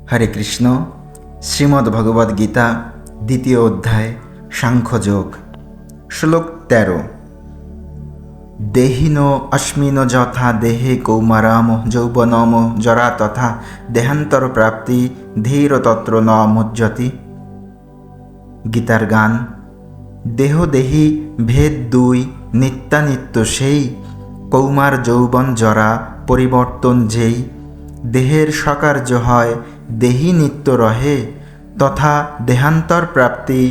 হরে কৃষ্ণ। শ্রীমদ্ ভগবদ্ গীতা দ্বিতীয় অধ্যায় সাংখ্যযোগ। শ্লোক 13। দেহিন অস্মিন যথা দেহে কৌমারাম যৌবনম জরা তথা দেহান্তর প্রাপ্তি ধীর তত্র ন মুজ্জতি। গীতার গান। দেহ দেহি ভেদ দুই, নিত্যানিত্য সেই, কৌমার যৌবন জরা পরিবর্তন যেই। দেহের সকার্য হয় দেহি নিত্য রহে, তথা দেহান্তর প্রাপ্তি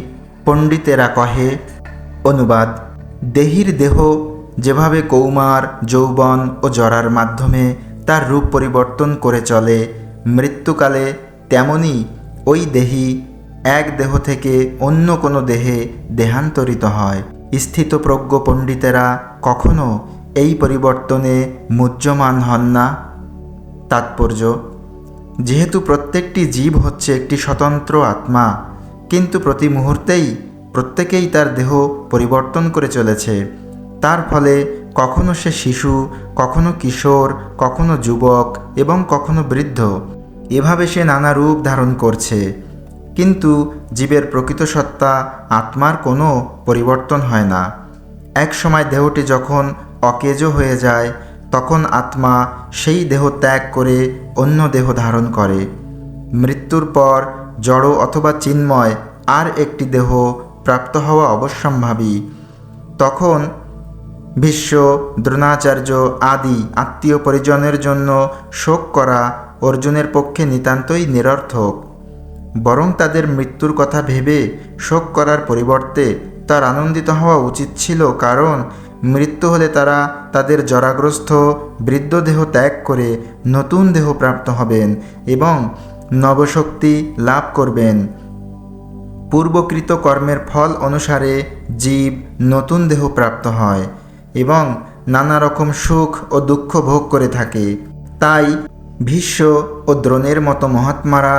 পণ্ডিতেরা কহে। অনুবাদ। দেহির দেহ যেভাবে কৌমার যৌবন ও জরার মাধ্যমে তার রূপ পরিবর্তন করে চলে, মৃত্যুকালে তেমনি ওই দেহি এক দেহ থেকে অন্য কোনো দেহে দেহান্তরিত হয়। স্থিতপ্রজ্ঞ পণ্ডিতেরা কখনো এই পরিবর্তনে মুহ্যমান হন না। তাৎপর্য: যেহেতু প্রত্যেকটি জীব হচ্ছে একটি স্বতন্ত্র আত্মা, কিন্তু প্রতি মুহূর্তেই প্রত্যেকেই তার দেহ পরিবর্তন করে চলেছে। তার ফলে কখনো সে শিশু, কখনো কিশোর, কখনো যুবক এবং কখনো বৃদ্ধ, এভাবে সে নানা রূপ ধারণ করছে। কিন্তু জীবের প্রকৃত সত্তা আত্মার কোনো পরিবর্তন হয় না। এক সময় দেহটি যখন অকেজ হয়ে যায়, তখন আত্মা সেই দেহ ত্যাগ করে অন্য দেহ ধারণ করে। মৃত্যুর পর জড় অথবা চিন্ময় আর একটি দেহ প্রাপ্ত হওয়া অবশ্যম্ভাবী। তখন ভীষ্ম, দ্রোণাচার্য আদি আত্মীয় পরিজনের জন্য শোক করা অর্জুনের পক্ষে নিতান্তই নিরর্থক। বরং তাদের মৃত্যুর কথা ভেবে শোক করার পরিবর্তে তার আনন্দিত হওয়া উচিত ছিল, কারণ মৃত্যু হলে তারা তাদের জরাগ্রস্ত বৃদ্ধ দেহ ত্যাগ করে নতুন দেহ প্রাপ্ত হবেন এবং নবশক্তি লাভ করবেন। পূর্বকৃত কর্মের ফল অনুসারে জীব নতুন দেহ প্রাপ্ত হয় এবং নানা রকম সুখ ও দুঃখ ভোগ করে থাকে। তাই ভীষ্ম ও দ্রোণের মতো মহাত্মারা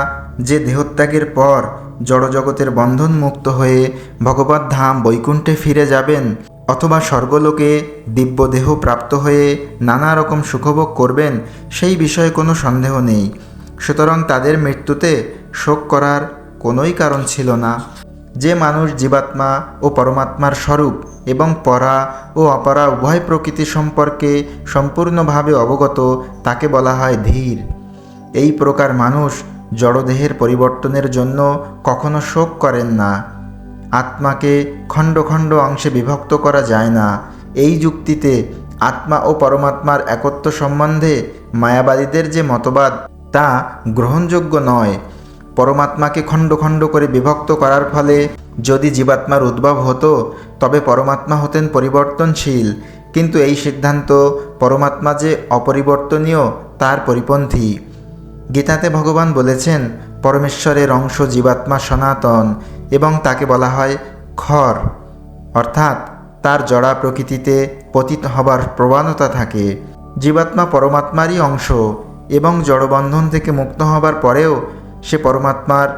যে দেহত্যাগের পর জড়জগতের বন্ধন মুক্ত হয়ে ভগবত ধাম বৈকুণ্ঠে ফিরে যাবেন অথবা স্বর্গলোকে দিব্য দেহ প্রাপ্ত হয়ে নানা রকম সুখভোগ করবেন, সেই বিষয়ে কোনো সন্দেহ নেই। সুতরাং তাদের মৃত্যুতে শোক করার কোনোই কারণ ছিল না। যে মানুষ জীবাত্মা ও পরমাত্মার স্বরূপ এবং পরা ও অপরা উভয় প্রকৃতি সম্পর্কে সম্পূর্ণভাবে অবগত, তাকে বলা হয় ধীর। এই প্রকার মানুষ জড়দেহের পরিবর্তনের জন্য কখনো শোক করেন না। আত্মাকে খণ্ড খণ্ড অংশে বিভক্ত করা যায় না। এই যুক্তিতে আত্মা ও পরমাত্মার একত্ব সম্বন্ধে মায়াবাদীদের যে মতবাদ, তা গ্রহণযোগ্য নয়। পরমাত্মাকে খণ্ড খণ্ড করে বিভক্ত করার ফলে যদি জীবাত্মার উদ্ভব হতো, তবে পরমাত্মা হতেন পরিবর্তনশীল। কিন্তু এই সিদ্ধান্ত পরমাত্মা যে অপরিবর্তনীয় তার পরিপন্থী। গীতাতে ভগবান বলেছেন, পরমেশ্বরের অংশ জীবাত্মা সনাতন এবং তাকে বলা হয় ক্ষর, অর্থাৎ তার জড়া প্রকৃতিতে পতিত হবার প্রবণতা থাকে। জীবাত্মা পরমাত্মারই অংশ এবং জড়বন্ধন থেকে মুক্ত হবার পরেও সে পরমাত্মার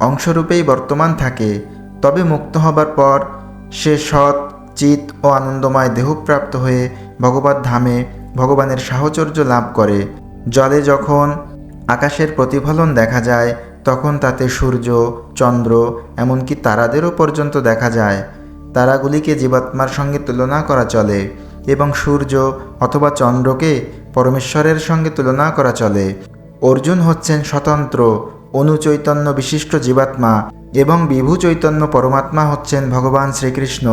অংশরূপেই বর্তমান থাকে। তবে মুক্ত হবার পর সে সৎ, চিত ও আনন্দময় দেহপ্রাপ্ত হয়ে ভগবত ধামে ভগবানের সাহচর্য লাভ করে। জলে যখন আকাশের প্রতিফলন দেখা যায়, তখন তাতে সূর্য, চন্দ্র, এমনকি তারাদেরও পর্যন্ত দেখা যায়। তারাগুলিকে জীবাত্মার সঙ্গে তুলনা করা চলে এবং সূর্য অথবা চন্দ্রকে পরমেশ্বরের সঙ্গে তুলনা করা চলে। অর্জুন হচ্ছেন স্বতন্ত্র অনুচৈতন্য বিশিষ্ট জীবাত্মা এবং বিভু চৈতন্য পরমাত্মা হচ্ছেন ভগবান শ্রীকৃষ্ণ।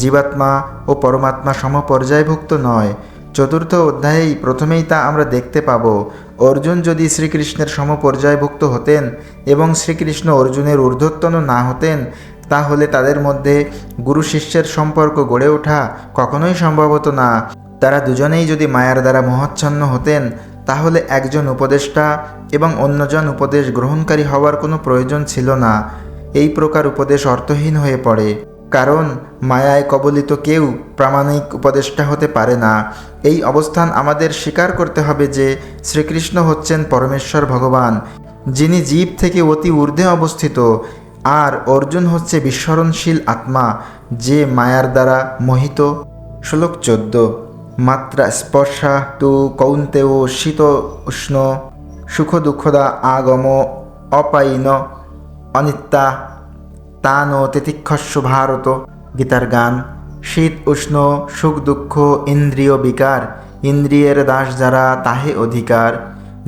জীবাত্মা ও পরমাত্মা সমপর্যায়ভুক্ত নয়। চতুর্থ অধ্যায়েই প্রথমেই তা আমরা দেখতে পাব। অর্জুন যদি শ্রীকৃষ্ণের সমপর্যায়ভুক্ত হতেন এবং শ্রীকৃষ্ণ অর্জুনের ঊর্ধ্বতন না হতেন, তাহলে তাদের মধ্যে গুরু শিষ্যের সম্পর্ক গড়ে ওঠা কখনোই সম্ভব হতো না। তারা দুজনেই যদি মায়ার দ্বারা মোহাচ্ছন্ন হতেন, তাহলে একজন উপদেষ্টা এবং অন্যজন উপদেশ গ্রহণকারী হওয়ার কোনো প্রয়োজন ছিল না। এই প্রকার উপদেশ অর্থহীন হয়ে পড়ে, কারণ মায়ায় কবলিত কেউ প্রামাণিক উপদেষ্টা হতে পারে না। এই অবস্থান আমাদের স্বীকার করতে হবে যে শ্রীকৃষ্ণ হচ্ছেন পরমেশ্বর ভগবান, যিনি জীব থেকে অতি ঊর্ধ্বে অবস্থিত, আর অর্জুন হচ্ছে বিস্মরণশীল আত্মা, যে মায়ার দ্বারা মোহিত। শ্লোক 14। মাত্রা স্পর্শা তু কৌন্তেয় শীত উষ্ণ সুখ দুঃখদা আগম অপায়িন অনিত্যা তান তিতিক্ষস্য ভারত। গীতার গান। শীত উষ্ণ সুখ দুঃখ ইন্দ্রিয় বিকার, ইন্দ্রিয়ের দাস যারা তাহে অধিকার।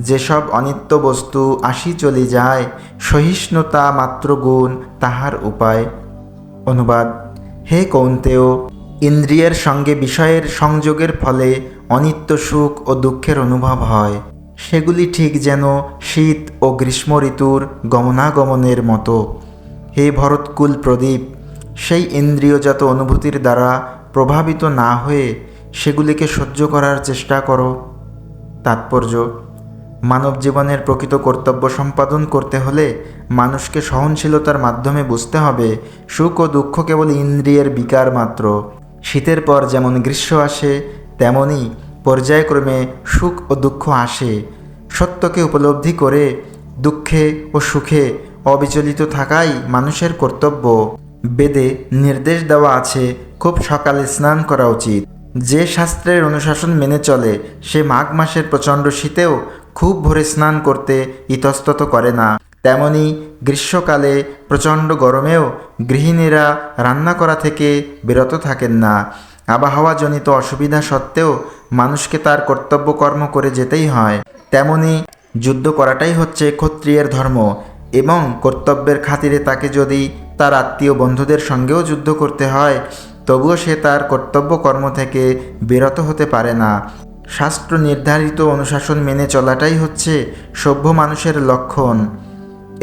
যেসব অনিত্য বস্তু আসি চলি যায়, সহিষ্ণুতা মাত্র গুণ তাহার উপায়। অনুবাদ। হে কৌন্তেয়, ইন্দ্রিয়ের সঙ্গে বিষয়ের সংযোগের ফলে অনিত্য সুখ ও দুঃখের অনুভব হয়। সেগুলি ঠিক যেন শীত ও গ্রীষ্ম ঋতুর গমনাগমনের মতো। হে ভরতকুল প্রদীপ, সেই ইন্দ্রিয়জাত অনুভূতির দ্বারা প্রভাবিত না হয়ে সেগুলিকে সহ্য করার চেষ্টা করো। তাৎপর্য: মানব জীবনের প্রকৃত কর্তব্য সম্পাদন করতে হলে মানুষকে সহনশীলতার মাধ্যমে বুঝতে হবে সুখ ও দুঃখ কেবল ইন্দ্রিয়ের বিকার মাত্র। শীতের পর যেমন গ্রীষ্ম আসে, তেমনি পর্যায়ক্রমে সুখ ও দুঃখ আসে। সত্যকে উপলব্ধি করে দুঃখে ও সুখে অবিচলিত থাকাই মানুষের কর্তব্য। বেদে নির্দেশ দেওয়া আছে খুব সকালে স্নান করা উচিত। যে শাস্ত্রের অনুশাসন মেনে চলে সে মাঘ মাসের প্রচণ্ড শীতেও খুব ভোরে স্নান করতে ইতস্তত করে না। তেমনি গ্রীষ্মকালে প্রচণ্ড গরমেও গৃহিণীরা রান্না করা থেকে বিরত থাকেন না। আবহাওয়াজনিত অসুবিধা সত্ত্বেও মানুষকে তার কর্তব্য কর্ম করে যেতেই হয়। তেমনি যুদ্ধ করাটাই হচ্ছে ক্ষত্রিয়ের ধর্ম, এবং কর্তব্যের খাতিরে তাকে যদি তার আত্মীয় বন্ধুদের সঙ্গেও যুদ্ধ করতে হয়, তবুও সে তার কর্তব্য কর্ম থেকে বিরত হতে পারে না। শাস্ত্র নির্ধারিত অনুশাসন মেনে চলাটাই হচ্ছে সভ্য মানুষের লক্ষণ।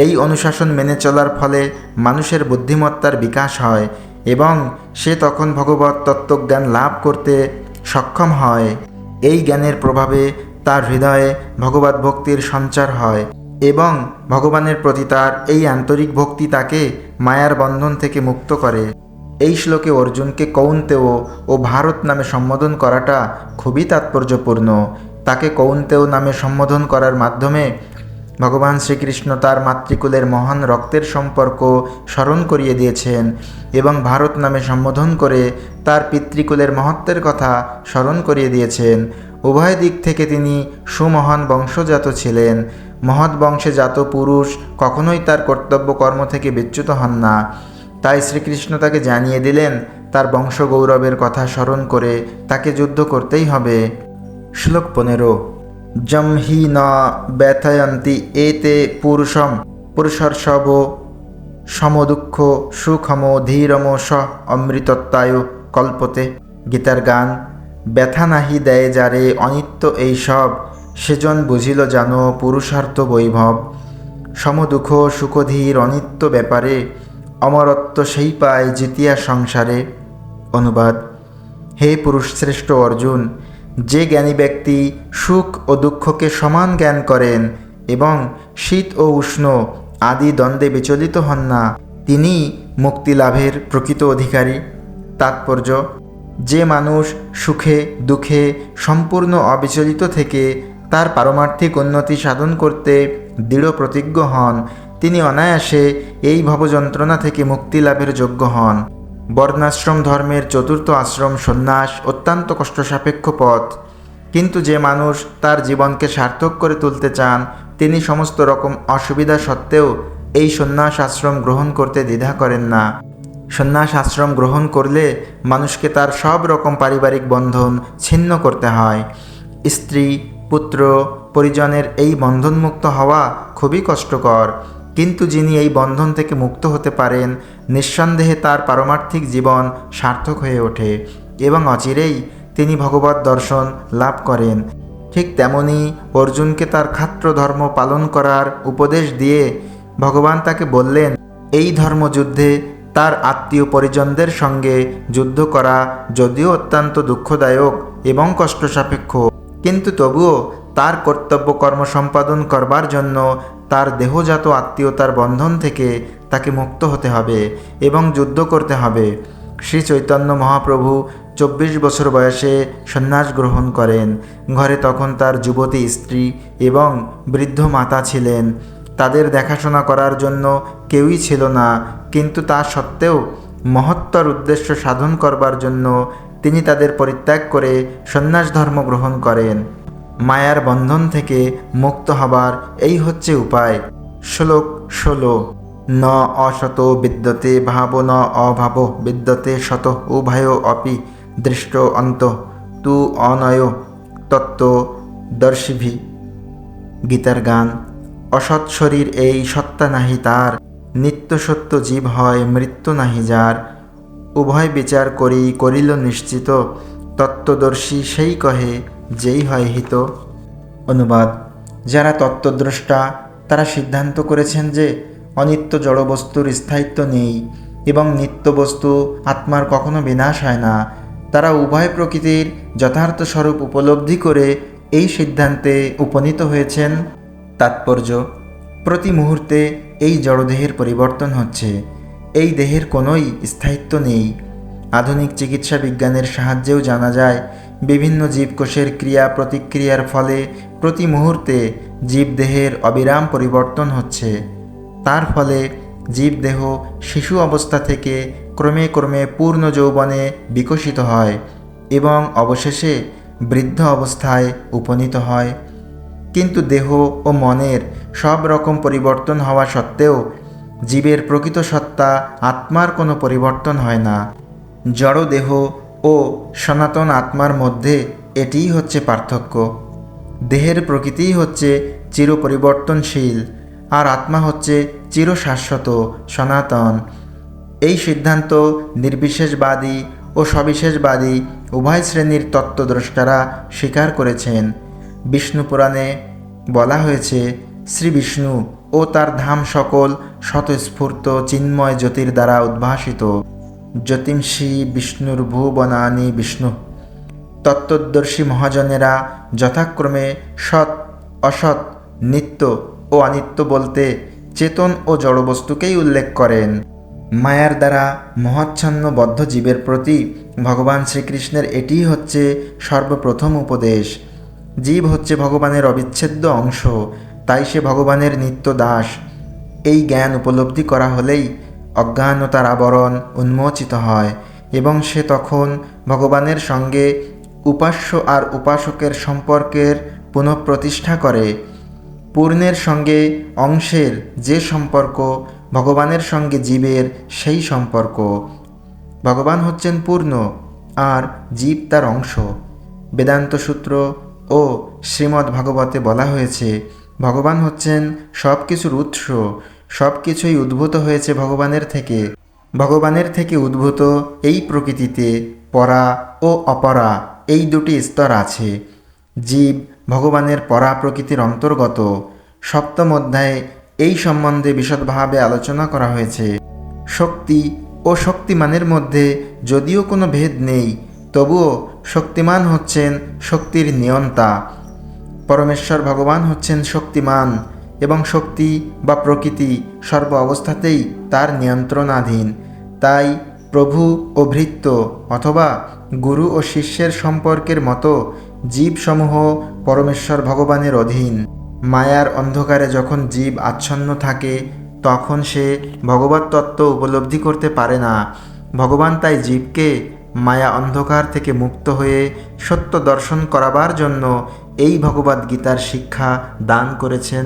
এই অনুশাসন মেনে চলার ফলে মানুষের বুদ্ধিমত্তার বিকাশ হয় এবং সে তখন ভগবত তত্ত্বজ্ঞান লাভ করতে সক্ষম হয়। এই জ্ঞানের প্রভাবে তার হৃদয়ে ভগবত ভক্তির সঞ্চার হয় এবং ভগবানের প্রতি তার এই আন্তরিক ভক্তি তাকে মায়ার বন্ধন থেকে মুক্ত করে। এই শ্লোকে অর্জুনকে কৌন্তেয় ও ভারত নামে সম্বোধন করাটা খুবই তাৎপর্যপূর্ণ। তাকে কৌন্তেয় নামে সম্বোধন করার মাধ্যমে ভগবান শ্রীকৃষ্ণ তার মাতৃকুলের মহান রক্তের সম্পর্ক স্মরণ করিয়ে দিয়েছেন এবং ভারত নামে সম্বোধন করে তার পিতৃকুলের মহত্বের কথা স্মরণ করিয়ে দিয়েছেন। উভয় দিক থেকে তিনি সুমহান বংশজাত ছিলেন। মহৎ বংশে জাত পুরুষ কখনোই তার কর্তব্য কর্ম থেকে বিচ্যুত হন না। তাই শ্রীকৃষ্ণ তাকে জানিয়ে দিলেন তার বংশগৌরবের কথা স্মরণ করে তাকে যুদ্ধ করতেই হবে। শ্লোক 15। যম হি ন ব্যথয়ন্তি এতে পুরুষম পুরুষর্ষব সমদুঃখ সুখম ধীরম স অমৃতত্বায় কল্পতে। গীতার গান। ব্যথা নাহি দেয় যারে অনিত্য এই সব, সেজন বুঝিল জানো পুরুষার্থ বৈভব। সমদুঃখ সুখধীর অনিত্য ব্যাপারে, অমরত্ব সেই পায় জিতিয়া সংসারে। অনুবাদ। হে পুরুষশ্রেষ্ঠ অর্জুন, যে জ্ঞানী ব্যক্তি সুখ ও দুঃখকে সমান জ্ঞান করেন এবং শীত ও উষ্ণ আদি দ্বন্দ্বে বিচলিত হন না, তিনি মুক্তি লাভের প্রকৃত অধিকারী। তাৎপর্য: যে মানুষ সুখে দুঃখে সম্পূর্ণ অবিচলিত থেকে তার পারমার্থিক উন্নতি সাধন করতে দৃঢ় প্রতিজ্ঞ হন, তিনি অনায়াসে এই ভবযন্ত্রণা থেকে মুক্তি লাভের যোগ্য হন। বর্ণাশ্রম ধর্মের চতুর্থ আশ্রম সন্ন্যাস অত্যন্ত কষ্টসাপেক্ষ পথ, কিন্তু যে মানুষ তার জীবনকে সার্থক করে তুলতে চান তিনি সমস্ত রকম অসুবিধা সত্ত্বেও এই সন্ন্যাস আশ্রম গ্রহণ করতে দ্বিধা করেন না। সন্ন্যাস আশ্রম গ্রহণ করলে মানুষকে তার সব রকম পারিবারিক বন্ধন ছিন্ন করতে হয়। স্ত্রী পুত্র পরিজনের এই বন্ধনমুক্ত হওয়া খুবই কষ্টকর, কিন্তু যিনি এই বন্ধন থেকে মুক্ত হতে পারেন নিঃসন্দেহে তার পারমার্থিক জীবন সার্থক হয়ে ওঠে এবং অচিরেই তিনি ভগবত দর্শন লাভ করেন। ঠিক তেমনি অর্জুনকে তার ক্ষাত্র ধর্ম পালন করার উপদেশ দিয়ে ভগবান তাকে বললেন, এই ধর্মযুদ্ধে তার আত্মীয় পরিজনদের সঙ্গে যুদ্ধ করা যদিও অত্যন্ত দুঃখদায়ক এবং কষ্টসাপেক্ষ, কিন্তু তবুও তার কর্তব্য কর্ম সম্পাদন করবার জন্য তার দেহজাত আত্মীয়তার বন্ধন থেকে তাকে মুক্ত হতে হবে এবং যুদ্ধ করতে হবে। শ্রী চৈতন্য মহাপ্রভু 24 বছর বয়সে সন্ন্যাস গ্রহণ করেন। ঘরে তখন তার যুবতী স্ত্রী এবং বৃদ্ধ মাতা ছিলেন। তাদের দেখাশোনা করার জন্য কেউই ছিল না, কিন্তু তা সত্ত্বেও মহত্তর উদ্দেশ্য সাধন করবার জন্য তিনি তাদের পরিত্যাগ করে সন্ন্যাস ধর্ম গ্রহণ করেন। মায়ার বন্ধন থেকে মুক্ত হবার এই হচ্ছে উপায়। শ্লোক 16। ন অসত বিদ্যতে ভাব ন অভাব বিদ্যতে সত উভয় অপি দৃষ্ট অন্ত তু অনয় তত্ত্বদর্শিভি। গীতার গান। অসৎ শরীর এই সত্তা নাহি তার, নিত্য সত্য জীব হয় মৃত্যু নাহি যার। উভয় বিচার করি করিল নিশ্চিত, তত্ত্বদর্শী সেই কহে যেই হয় হিত। অনুবাদ। যারা তত্ত্বদ্রষ্টা তারা সিদ্ধান্ত করেছেন যে অনিত্য জড়বস্তুর স্থায়িত্ব নেই এবং নিত্য বস্তু আত্মার কখনো বিনাশ হয় না। তারা উভয় প্রকৃতির যথার্থ স্বরূপ উপলব্ধি করে এই সিদ্ধান্তে উপনীত হয়েছেন। তাৎপর্য: প্রতি মুহূর্তে এই জড়দেহের পরিবর্তন হচ্ছে, এই দেহের কোনোই স্থায়িত্ব নেই। আধুনিক চিকিৎসা বিজ্ঞানের সাহায্যেও জানা যায় বিভিন্ন জীবকোষের ক্রিয়া প্রতিক্রিয়ার ফলে প্রতি মুহূর্তে জীবদেহের অবিরাম পরিবর্তন হচ্ছে। তার ফলে জীবদেহ শিশু অবস্থা থেকে ক্রমে ক্রমে পূর্ণ যৌবনে বিকশিত হয় এবং অবশেষে বৃদ্ধ অবস্থায় উপনীত হয়। কিন্তু দেহ ও মনের সব রকম পরিবর্তন হওয়া সত্ত্বেও জীবের প্রকৃত সত্তা আত্মার কোনো পরিবর্তন হয় না। জড় দেহ ও সনাতন আত্মার মধ্যে এটিই হচ্ছে পার্থক্য। দেহের প্রকৃতিই হচ্ছে চিরপরিবর্তনশীল আর আত্মা হচ্ছে চিরশাশ্বত সনাতন। এই সিদ্ধান্ত নির্বিশেষবাদী ও সবিশেষবাদী উভয় শ্রেণীর তত্ত্বদ্রষ্টারা স্বীকার করেছেন। বিষ্ণু পুরাণে বলা হয়েছে, শ্রী বিষ্ণু ও তার ধাম সকল স্বতঃস্ফূর্ত চিন্ময় জ্যোতির দ্বারা উদ্ভাসিত। জ্যোতিংসি বিষ্ণুর ভুবনানি বিষ্ণু। তত্ত্বদর্শী মহাজনেরা যথাক্রমে সৎ, অসৎ, নিত্য ও অনিত্য বলতে চেতন ও জড়বস্তুকেই উল্লেখ করেন। মায়ার দ্বারা মহাচ্ছন্ন বদ্ধ জীবের প্রতি ভগবান শ্রীকৃষ্ণের এটিই হচ্ছে সর্বপ্রথম উপদেশ। জীব হচ্ছে ভগবানের অবিচ্ছেদ্য অংশ, তাই সে ভগবানের নিত্য দাস। এই জ্ঞান উপলব্ধি করা হলেই অজ্ঞানতার আবরণ উন্মোচিত হয় এবং সে তখন ভগবানের সঙ্গে উপাস্য আর উপাসকের সম্পর্কের পুনঃপ্রতিষ্ঠা করে। পূর্ণের সঙ্গে অংশের যে সম্পর্ক, ভগবানের সঙ্গে জীবের সেই সম্পর্ক। ভগবান হচ্ছেন পূর্ণ আর জীব তার অংশ। বেদান্ত সূত্র ও শ্রীমদ্ ভাগবতে বলা হয়েছে, ভগবান হচ্ছেন সব কিছুর উৎস, সব কিছুই উদ্ভূত হয়েছে ভগবানের থেকে। ভগবানের থেকে উদ্ভূত এই প্রকৃতিতে পরা ও অপরা এই দুটি স্তর আছে। জীব ভগবানের পরা প্রকৃতির অন্তর্গত। সপ্তম অধ্যায়ে এই সম্বন্ধে বিশদভাবে আলোচনা করা হয়েছে। শক্তি ও শক্তিমানের মধ্যে যদিও কোনো ভেদ নেই, তবুও শক্তিমান হচ্ছেন শক্তির নিয়ন্তা। পরমেশ্বর ভগবান হচ্ছেন শক্তিমান এবং শক্তি বা প্রকৃতি সর্ব অবস্থাতেই তার নিয়ন্ত্রণাধীন। তাই প্রভু ও ভৃত্য অথবা গুরু ও শিষ্যের সম্পর্কের মতো জীবসমূহ পরমেশ্বর ভগবানের অধীন। মায়ার অন্ধকারে যখন জীব আচ্ছন্ন থাকে তখন সে ভগবত তত্ত্ব উপলব্ধি করতে পারে না। ভগবান তাই জীবকে মায়া অন্ধকার থেকে মুক্ত হয়ে সত্য দর্শন করাবার জন্য এই ভগবদ্গীতার শিক্ষা দান করেছেন।